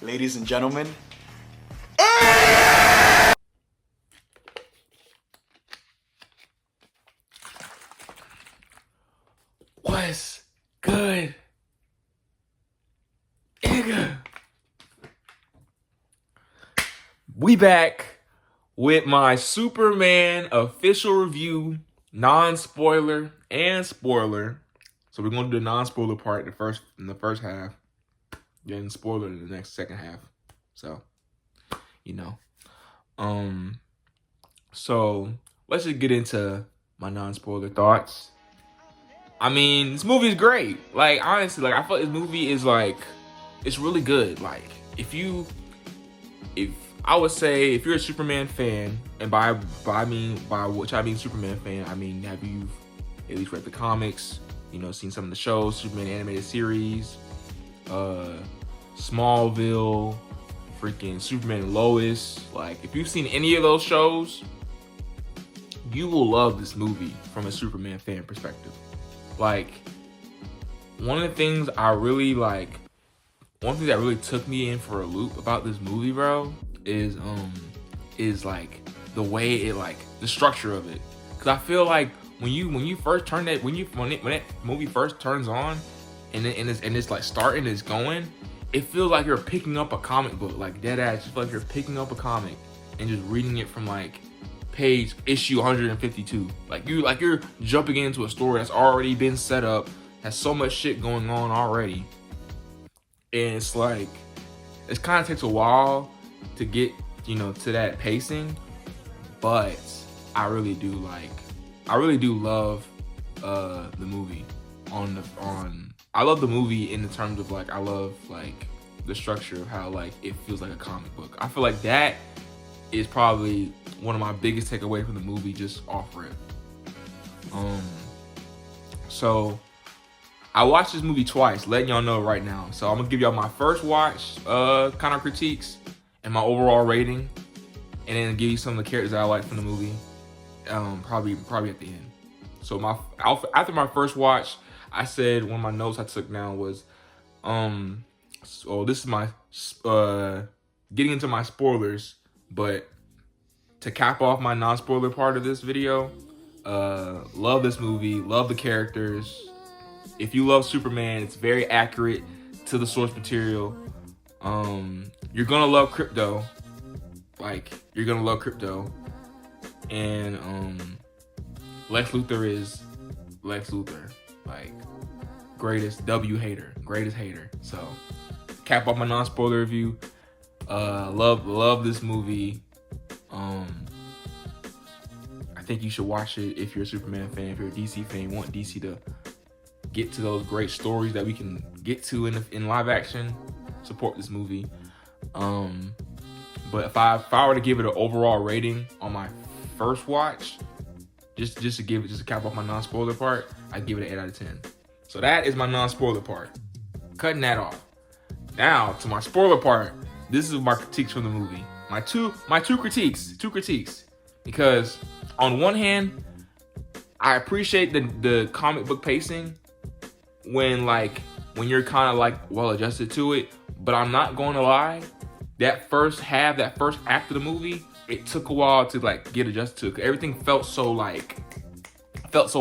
ladies and gentlemen. What's good, nigga? We back with my Superman official review, non-spoiler and spoiler. So we're gonna do the non-spoiler part in the first half, then spoiler in the second half. So, you know. So let's just get into my non-spoiler thoughts. I mean, this movie is great. Like, honestly, I feel like this movie is it's really good. Like, if I would say if you're a Superman fan, and by which I mean Superman fan, I mean, have you at least read the comics, seen some of the shows, Superman animated series, Smallville, freaking Superman and Lois. Like, if you've seen any of those shows, you will love this movie from a Superman fan perspective. Like, one of the things that really took me in for a loop about this movie, bro, is like the way the structure of it. Cause I feel like when that movie first turns on and it's like starting, it's going, it feels like you're picking up a comic book, like dead ass. Just like you're picking up a comic and just reading it from issue 152. You're jumping into a story that's already been set up, has so much shit going on already, and it kind of takes a while to get to that pacing, but I really do love the movie. I love the movie in the terms of I love the structure of how it feels like a comic book. I feel like that is probably one of my biggest takeaways from the movie, just off rip. So I watched this movie twice, letting y'all know right now. So I'm gonna give y'all my first watch kind of critiques and my overall rating, and then give you some of the characters that I like from the movie. Probably at the end. So after my first watch, I said one of my notes I took down was, so this is my getting into my spoilers, but to cap off my non-spoiler part of this video, love this movie, love the characters. If you love Superman, it's very accurate to the source material. You're gonna love Krypto. You're gonna love Krypto. And Lex Luthor is Lex Luthor. Greatest hater. So cap off my non-spoiler review. Love this movie. I think you should watch it if you're a Superman fan. If you're a DC fan, you want DC to get to those great stories that we can get to in live action, support this movie. But if I were to give it an overall rating on my first watch, just to cap off my non-spoiler part, I'd give it an 8 out of 10. So that is my non-spoiler part. Cutting that off. Now to my spoiler part. This is my critiques from the movie. My two critiques. Because on one hand, I appreciate the comic book pacing when you're kind of well adjusted to it. But I'm not going to lie, that first act of the movie, it took a while to get adjusted to it. Everything felt so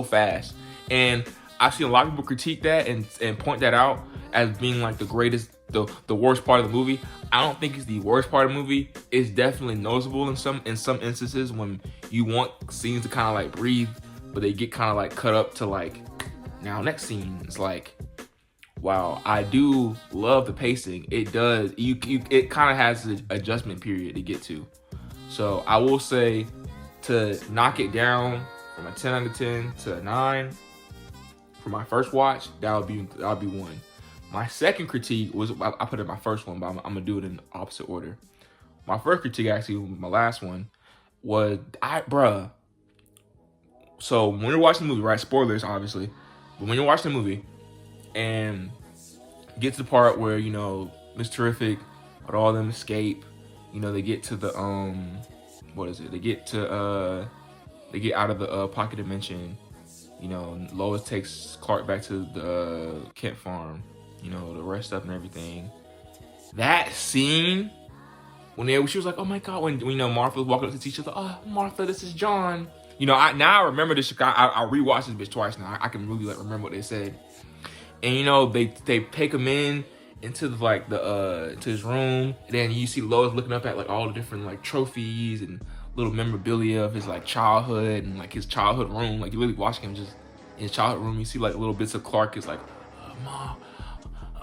fast. And I've seen a lot of people critique that and point that out as being the worst part of the movie. I don't think it's the worst part of the movie. It's definitely noticeable in some instances when you want scenes to kind of breathe, but they get kind of cut up to now next scene. It's wow, I do love the pacing. It does. It kind of has an adjustment period to get to. So I will say, to knock it down from a 10 out of 10 to a 9 for my first watch, that would be 1. My second critique was, I put it in my first one, but I'm gonna do it in opposite order. My first critique, actually, my last one, was so when you're watching the movie, right? Spoilers, obviously, but when you're watching the movie and get to the part where Miss Terrific, but all of them escape, they get to the They get out of the pocket dimension. Lois takes Clark back to the Kent farm. The rest up and everything. That scene when she was like, "Oh my God," when you know Martha was walking up to the teacher, like, "Oh, Martha, this is John." You know, I remember this. I rewatched this bitch twice now. I can really like remember what they said. And you know, they take him into the like the to his room, and then you see Lois looking up at like all the different like trophies and little memorabilia of his like childhood and like his childhood room. Like you really watching him just in his childhood room. You see like little bits of Clark is like, "Mom,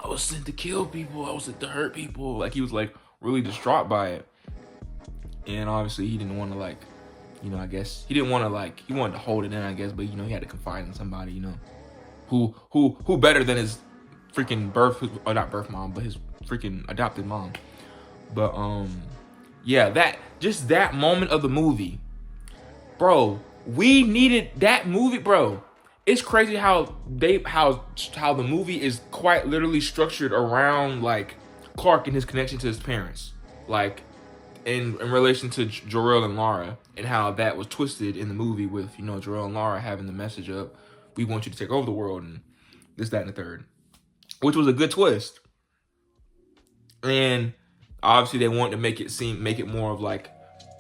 I was sent to kill people. I was sent to hurt people." Like he was like really distraught by it. And obviously he didn't want to like, you know, I guess he didn't want to like, he wanted to hold it in, I guess, but you know, he had to confide in somebody, you know, who better than his freaking or not birth mom, but his freaking adopted mom. But yeah, that moment of the movie, bro, we needed that movie, bro. It's crazy how the movie is quite literally structured around like Clark and his connection to his parents, like in relation to Jor-El and Lara, and how that was twisted in the movie with, you know, Jor-El and Lara having the message of, "We want you to take over the world," and this, that, and the third, which was a good twist. And obviously they wanted to make it more of like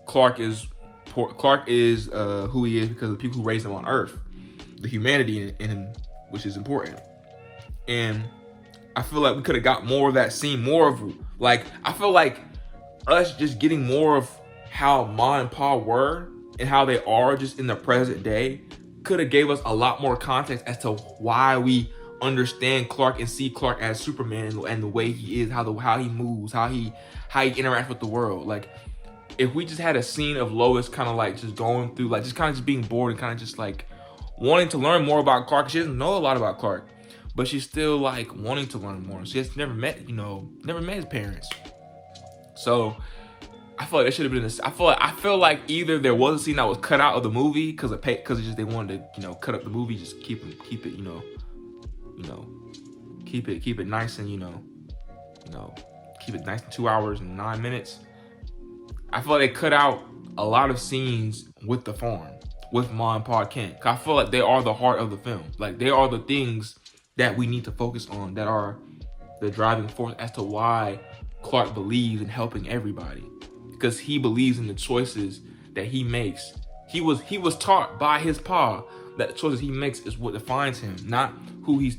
Clark is who he is because of the people who raised him on Earth, the humanity in him, which is important. And I feel like we could have got more of that scene, more of like, I feel like us just getting more of how Ma and Pa were and how they are just in the present day could have gave us a lot more context as to why we understand Clark and see Clark as Superman and the way he is, how he moves, how he interacts with the world. Like, if we just had a scene of Lois kind of like just going through, like just kind of just being bored and kind of just like wanting to learn more about Clark. She doesn't know a lot about Clark, but she's still like wanting to learn more. She has never met his parents. So I feel like there should have been I feel like either there was a scene that was cut out of the movie because just they wanted to, you know, cut up the movie, just keep it, you know, keep it nice and, you know, keep it nice in 2 hours and 9 minutes. I feel like they cut out a lot of scenes with the farm, with Ma and Pa Kent. I feel like they are the heart of the film. Like, they are the things that we need to focus on, that are the driving force as to why Clark believes in helping everybody, because he believes in the choices that he makes. He was taught by his pa that the choices he makes is what defines him, not who he's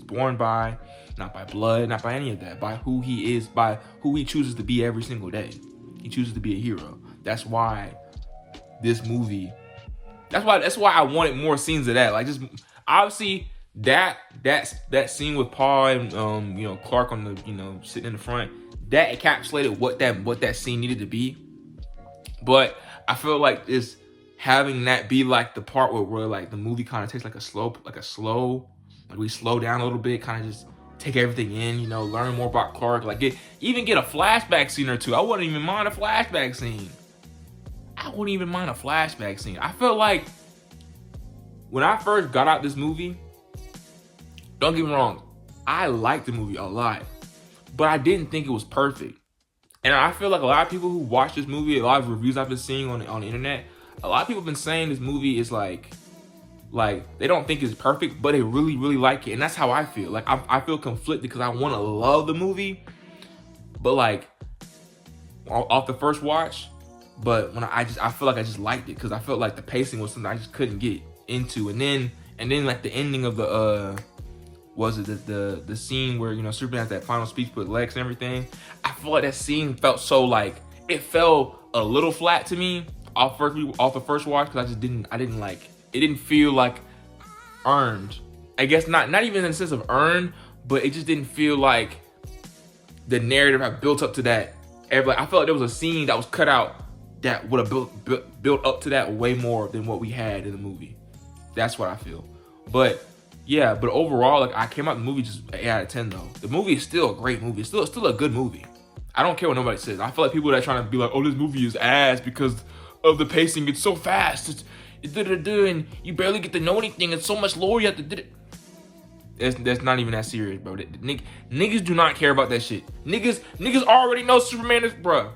born by, not by blood, not by any of that, by who he is, by who he chooses to be every single day. He chooses to be a hero. That's why this movie. That's why I wanted more scenes of that. Like, just obviously that scene with Pa and you know, Clark on the, you know, sitting in the front, that encapsulated what that scene needed to be. But I feel like it's having that be like the part where like the movie kind of takes like a slow, like we slow down a little bit, kind of just take everything in, you know, learn more about Clark, like even get a flashback scene or two. I wouldn't even mind a flashback scene. I felt like when I first got out this movie, don't get me wrong, I liked the movie a lot, but I didn't think it was perfect. And I feel like a lot of people who watch this movie, a lot of reviews I've been seeing on the internet, a lot of people have been saying this movie is like they don't think it's perfect, but they really, really like it. And that's how I feel. Like, I feel conflicted because I want to love the movie, but like off the first watch, but when I feel like I just liked it because I felt like the pacing was something I just couldn't get into. And then like the ending of the the scene where, you know, Superman has that final speech with Lex and everything. I feel like that scene felt so like, it fell a little flat to me off the first watch, because I didn't like, it didn't feel like earned. I guess not even in the sense of earned, but it just didn't feel like the narrative had built up to that. Like, I felt like there was a scene that was cut out that would have built up to that way more than what we had in the movie. That's what I feel. But yeah, but overall, like, I came out the movie just 8 out of 10 though. The movie is still a great movie. It's still a good movie. I don't care what nobody says. I feel like people that are trying to be like, oh, this movie is ass because of the pacing. It's so fast. It's and you barely get to know anything. It's so much lore you have to do it. That's not even that serious, bro. Niggas do not care about that shit. Niggas already know Superman is, bruh.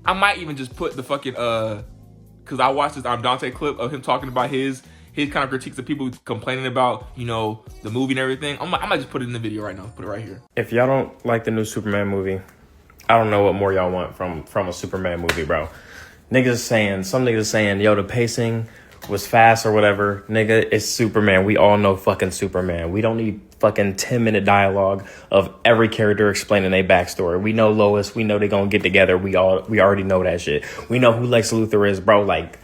I might even just put the fucking cause I watched this Dante clip of him talking about his his kind of critiques of people complaining about, you know, the movie and everything, I might just put it in the video right now. Put it right here. If y'all don't like the new Superman movie, I don't know what more y'all want from a Superman movie, bro. Some niggas saying, yo, the pacing was fast or whatever. Nigga, it's Superman. We all know fucking Superman. We don't need fucking 10-minute dialogue of every character explaining their backstory. We know Lois. We know they gonna get together. We already know that shit. We know who Lex Luthor is, bro. Like,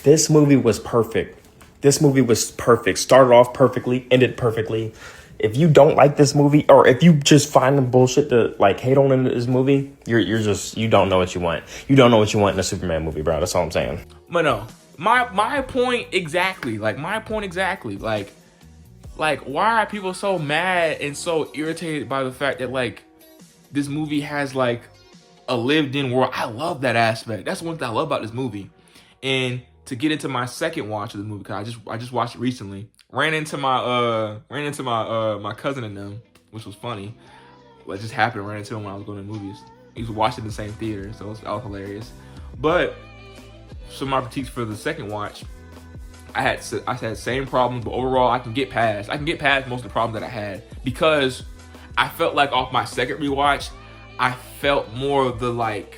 this movie was perfect. Started off perfectly, ended perfectly. If you don't like this movie, or if you just find the bullshit to like hate on in this movie, you don't know what you want. You don't know what you want in a Superman movie, bro. That's all I'm saying. But no, my point exactly. Like, why are people so mad and so irritated by the fact that like this movie has like a lived-in world? I love that aspect. That's one thing I love about this movie. And to get into my second watch of the movie, cause I just watched it recently. Ran into my my cousin and them, which was funny. What just happened? Ran into him when I was going to the movies. He was watching the same theater, so that was hilarious. But some of my critiques for the second watch, I had the same problems, but overall I can get past most of the problems that I had, because I felt like off my second rewatch, I felt more of like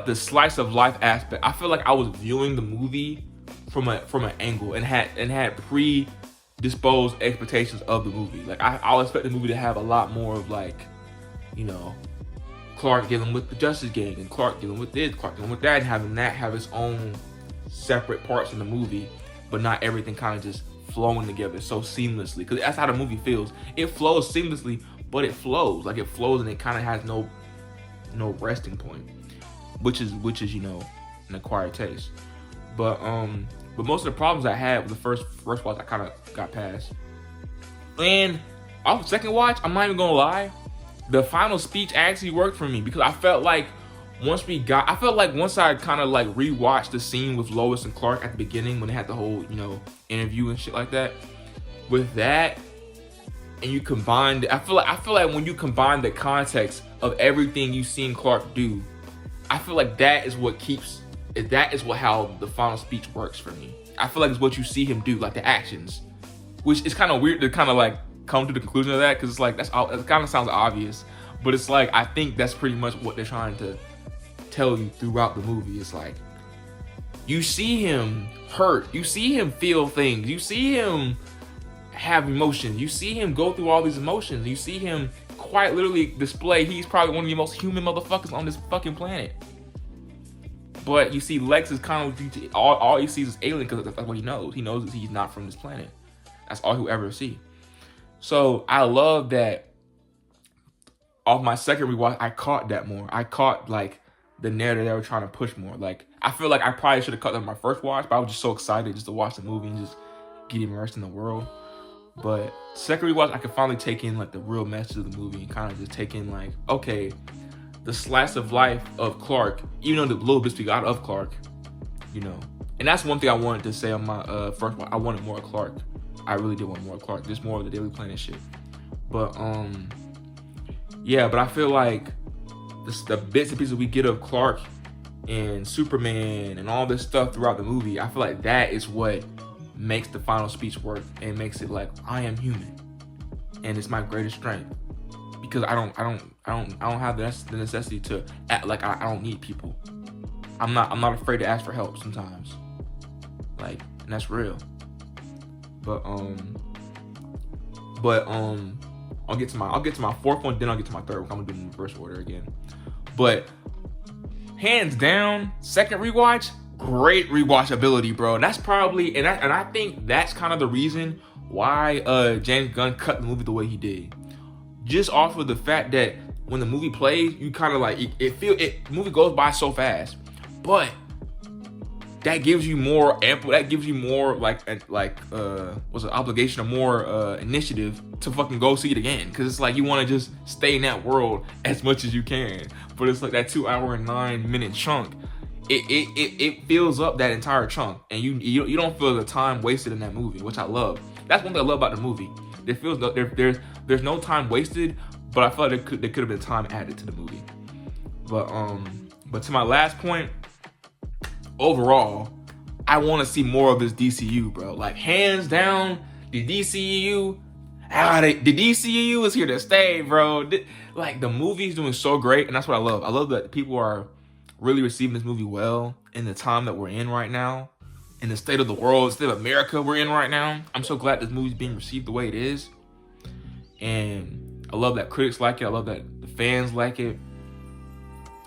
the slice of life aspect. I feel like I was viewing the movie from an angle and had predisposed expectations of the movie. Like I would expect the movie to have a lot more of like, you know, Clark dealing with the Justice Gang and Clark dealing with this, Clark dealing with that, and having that have its own separate parts in the movie, but not everything kind of just flowing together so seamlessly. Because that's how the movie feels. It flows seamlessly, but it flows and it kind of has no resting point, which is you know, an acquired taste. But most of the problems I had with the first watch, I kind of got past. And off the second watch, I'm not even gonna lie, the final speech actually worked for me, because I felt like once I kind of like rewatched the scene with Lois and Clark at the beginning when they had the whole, you know, interview and shit like that, with that, and you combined, I feel like when you combine the context of everything you've seen Clark do, I feel like that is how the final speech works for me. I feel like it's what you see him do, like the actions, which is kind of weird to kind of like come to the conclusion of that, because it's like it kind of sounds obvious, but it's like I think that's pretty much what they're trying to tell you throughout the movie. It's like you see him hurt, you see him feel things, you see him have emotions, you see him go through all these emotions, you see him quite literally display he's probably one of the most human motherfuckers on this fucking planet. But you see Lex is kind of, all he sees is alien, because that's what he knows. He knows that he's not from this planet. That's all he'll ever see. So I love that off my second rewatch, I caught that more. I caught like the narrative they were trying to push more. Like, I feel like I probably should have caught that in my first watch, but I was just so excited just to watch the movie and just get immersed in the world. But second rewatch, I could finally take in like the real message of the movie and kind of just take in like, okay, the slice of life of Clark, even though the little bits we got of Clark, you know. And that's one thing I wanted to say on my first one. I wanted more of Clark. I really did want more of Clark. Just more of the Daily Planet shit. But yeah, but I feel like the bits and pieces we get of Clark and Superman and all this stuff throughout the movie, I feel like that is what makes the final speech work and makes it like, I am human and it's my greatest strength, because I don't have the necessity to act like I don't need people. I'm not afraid to ask for help sometimes, like, and that's real. But I'll get to my fourth one, then I'll get to my third one. I'm gonna do it in reverse order again. But hands down, second rewatch, great rewatchability, bro. And that's probably, and I think that's kind of the reason why James Gunn cut the movie the way he did. Just off of the fact that when the movie plays, you kind of like the movie goes by so fast, but that gives you more was an obligation or more initiative to fucking go see it again, because it's like you want to just stay in that world as much as you can. But it's like that 2 hour and 9 minute chunk, it fills up that entire chunk, and you don't feel the time wasted in that movie, which I love. That's one thing I love about the movie. There's no time wasted, but I feel like there could have been time added to the movie. But to my last point, overall, I want to see more of this DCU, bro. Like, hands down, the DCU, the DCU is here to stay, bro. Like, the movie's doing so great, and that's what I love. I love that people are really receiving this movie well in the time that we're in right now, in the state of the world, state of America we're in right now. I'm so glad this movie's being received the way it is, and I love that critics like it. I love that the fans like it.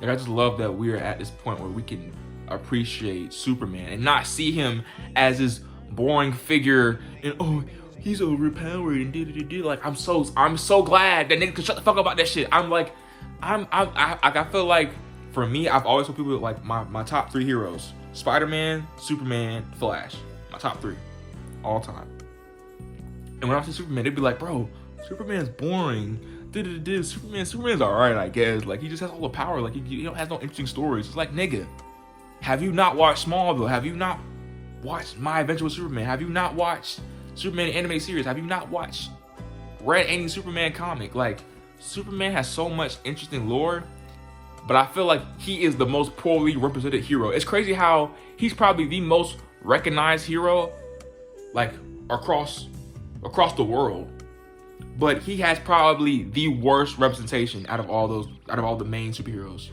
And I just love that we're at this point where we can appreciate Superman and not see him as this boring figure and, oh, he's overpowered and do. Like, I'm so glad that nigga can shut the fuck up about that shit. I feel like, for me, I've always told people, like, my top 3 heroes: Spider-Man, Superman, Flash. My top 3 all time. And when I see Superman, they'd be like, bro, Superman's boring. Superman's alright, I guess. Like, he just has all the power. Like, he has no interesting stories. It's like, nigga, have you not watched Smallville? Have you not watched My Adventure with Superman? Have you not watched Superman anime series? Have you not read any Superman comic? Like, Superman has so much interesting lore, but I feel like he is the most poorly represented hero. It's crazy how he's probably the most recognized hero, like, across the world. But he has probably the worst representation out of all the main superheroes.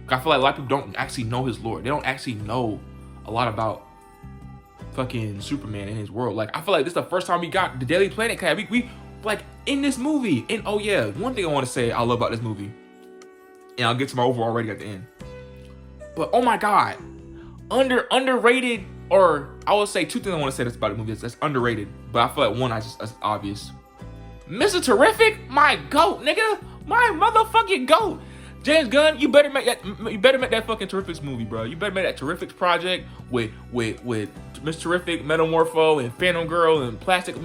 I feel like a lot of people don't actually know his lore. They don't actually know a lot about fucking Superman in his world. Like, I feel like this is the first time we got the Daily Planet cat. We like, in this movie. And oh yeah, one thing I want to say I love about this movie, and I'll get to my overall rating at the end. But oh my god, underrated, or I would say 2 things I want to say that's about the movie that's underrated. But I feel like one, that's obvious. Mr. Terrific, my GOAT, nigga, my motherfucking GOAT. James Gunn, you better make that fucking Terrifics movie, bro. You better make that Terrifics project with Mr. Terrific, Metamorpho, and Phantom Girl, and Plastic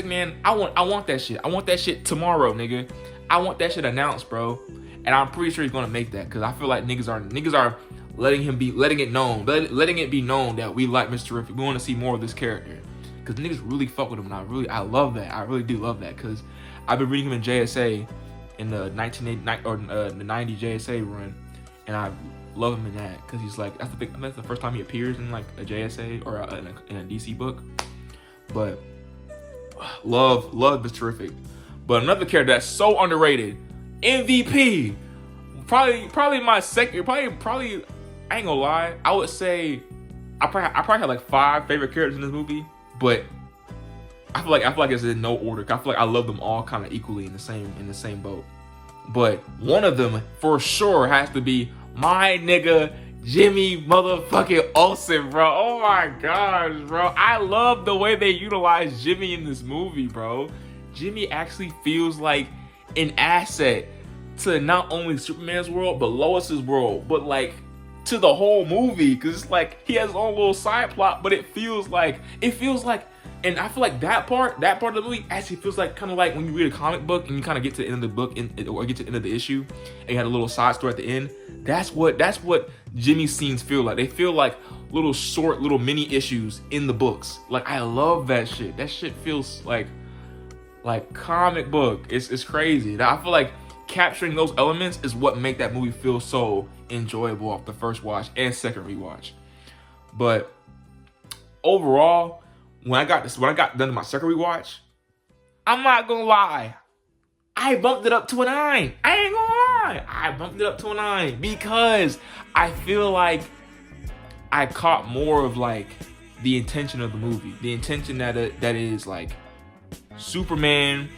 Man. I want that shit. I want that shit tomorrow, nigga. I want that shit announced, bro. And I'm pretty sure he's gonna make that, because I feel like niggas are letting it be known that we like Mr. Terrific. We want to see more of this character, because niggas really fuck with him, and I love that. I really do love that, because I've been reading him in JSA in the 1980 or the 90 JSA run, and I love him in that, because he's like, that's the first time he appears in like a JSA or in a DC book. But love Mr. Terrific. But another character that's so underrated, MVP, probably my second, probably I ain't gonna lie, I would say I probably have like 5 favorite characters in this movie, but I feel like it's in no order. I feel like I love them all kind of equally in the same boat. But one of them for sure has to be my nigga Jimmy motherfucking Olsen, bro. Oh my gosh, bro. I love the way they utilize Jimmy in this movie, bro. Jimmy actually feels like an asset to not only Superman's world, but Lois's world, but like to the whole movie, because it's like he has his own little side plot, but it feels like, and I feel like that part of the movie actually feels like kind of like when you read a comic book and you kind of get to the end of the book or get to the end of the issue and you had a little side story at the end. That's what Jimmy's scenes feel like. They feel like little mini issues in the books. Like, I love that shit. That shit feels like comic book. It's crazy. I feel like capturing those elements is what make that movie feel so enjoyable off the first watch and second rewatch. But overall, when I got done with my second rewatch, I'm not gonna lie, I bumped it up to a 9. I ain't gonna lie, I bumped it up to a 9 because I feel like I caught more of like the intention of the movie, the intention that is like Superman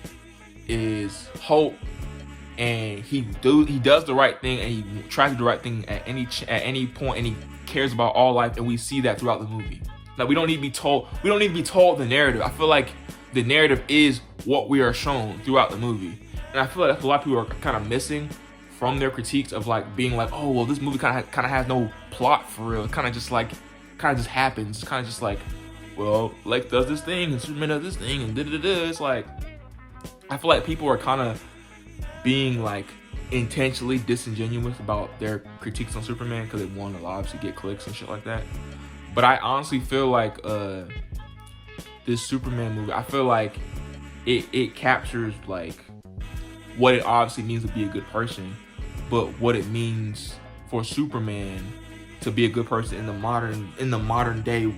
is hope, and he does the right thing, and he tries to do the right thing at any point, and he cares about all life, and we see that throughout the movie. Like, we don't need to be told the narrative. I feel like the narrative is what we are shown throughout the movie, and I feel like that's a lot of people are kind of missing from their critiques of like being like, oh well, this movie kind of has no plot for real. It kind of just happens. It's kind of just like, well, Lex does this thing and Superman does this thing and da-da-da-da. It's like, I feel like people are kind of being like intentionally disingenuous about their critiques on Superman because they want to obviously get clicks and shit like that. But I honestly feel like this Superman movie, I feel like it captures like what it obviously means to be a good person, but what it means for Superman to be a good person in the modern day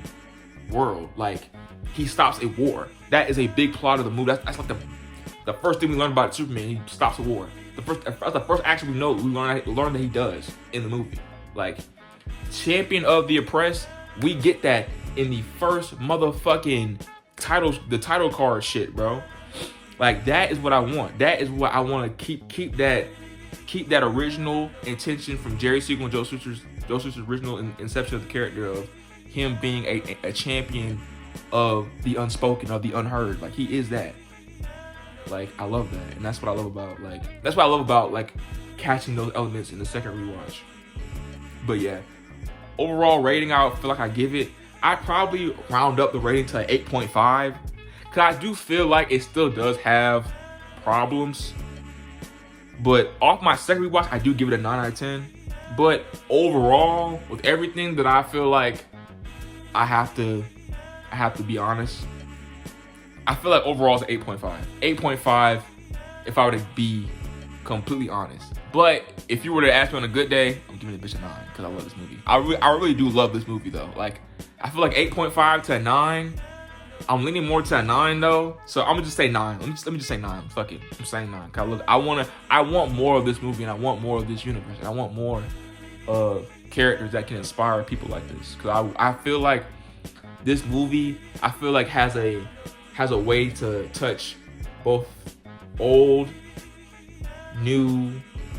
world. Like, he stops a war. That is a big plot of the movie. That's like the first thing we learned about Superman. He stops a war. That's the first action we learn that he does in the movie. Like, champion of the oppressed. We get that in the first motherfucking title card shit, bro. Like, that is what I want. That is what I want to keep that original intention from Jerry Siegel and Joe Shuster's original inception of the character of him being a champion of the unspoken, of the unheard. Like, he is that. Like, I love that, and that's what I love about like catching those elements in the second rewatch. But yeah, overall rating, I feel like I'd probably round up the rating to 8.5, because I do feel like it still does have problems. But off my second rewatch, I do give it a 9 out of 10. But overall, with everything that I feel like I have to be honest, I feel like overall it's 8.5. 8.5 if I were to be completely honest. But if you were to ask me on a good day, I'm giving it a bitch a 9 because I love this movie. I really do love this movie though. Like, I feel like 8.5 to a 9. I'm leaning more to a 9 though, so I'm gonna just say 9. Let me just say 9. Fuck it, I'm saying 9. Cause I want more of this movie, and I want more of this universe, and I want more characters that can inspire people like this. Cause I feel like this movie, I feel like has a way to touch both old, new,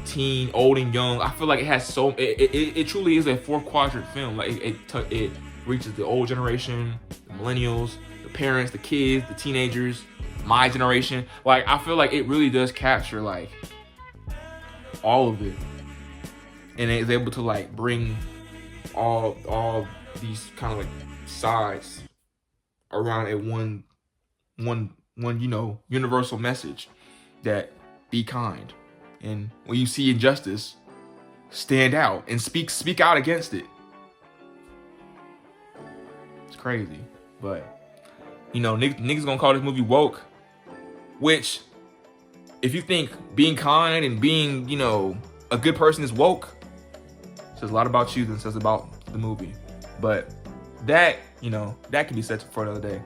teen, old and young. I feel like it has it truly is a 4-quadrant film. Like it reaches the old generation, the millennials, the parents, the kids, the teenagers, my generation. Like, I feel like it really does capture like all of it, and it's able to like bring all these kind of like sides around a one universal message that be kind, and when you see injustice, stand out and speak out against it. It's crazy, but niggas gonna call this movie woke, which, if you think being kind and being a good person is woke, says a lot about you than it says about the movie. But that can be said for another day.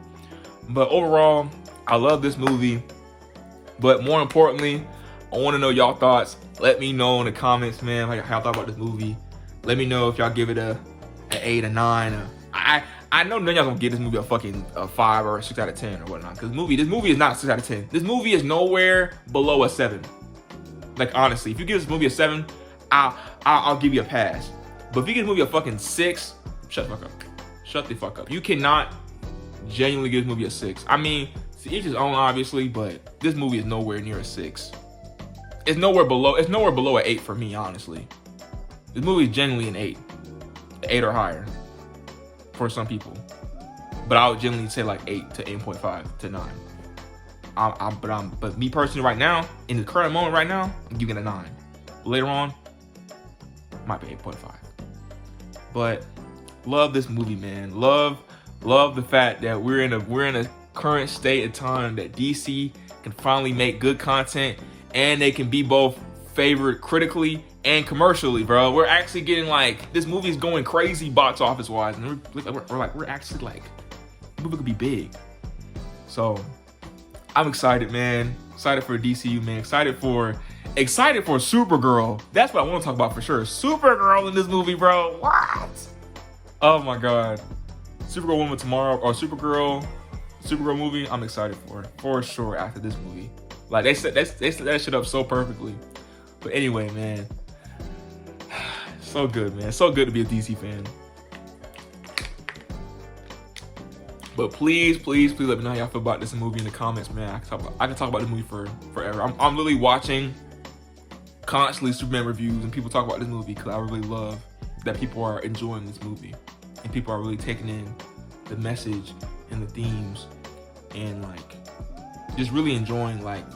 But overall, I love this movie. But more importantly, I want to know y'all thoughts. Let me know in the comments, man, how y'all thought about this movie. Let me know if y'all give it an 8, a 9. I know none of y'all gonna give this movie a 5 or a 6 out of 10 or whatnot. Because this movie is not a 6 out of 10. This movie is nowhere below a 7. Like, honestly, if you give this movie a 7, I'll give you a pass. But if you give this movie a fucking 6, shut the fuck up. Shut the fuck up. You cannot genuinely give this movie a 6. I mean, to each his own, obviously, but this movie is nowhere near a 6. It's nowhere below an 8 for me, honestly. This movie is genuinely an 8. 8 or higher for some people. But I would generally say like 8 to 8.5 to 9. But me personally right now, in the current moment right now, I'm giving it a 9. Later on, might be 8.5. But love this movie, man. Love the fact that we're in a current state of time that DC can finally make good content, and they can be both favored critically and commercially, bro. We're actually getting like, this movie's going crazy box office wise, and we're actually like, the movie could be big. So I'm excited, man. Excited for DCU, man. Excited for Supergirl. That's what I want to talk about for sure. Supergirl in this movie, bro. What? Oh my god. Supergirl Woman Tomorrow, or Supergirl movie, I'm excited for sure after this movie. Like, they set that shit up so perfectly. But anyway, man, so good, man. So good to be a DC fan. But please let me know how y'all feel about this movie in the comments, man. I can talk about this movie for forever. I'm literally watching constantly Superman reviews and people talk about this movie because I really love that people are enjoying this movie and people are really taking in the message and the themes and like just really enjoying like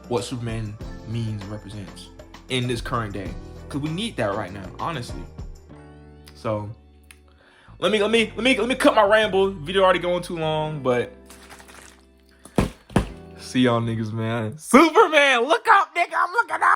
what Superman means and represents in this current day, because we need that right now, honestly. So let me cut my ramble. Video already going too long, but see y'all niggas, man. Superman, look up, nigga. I'm looking up.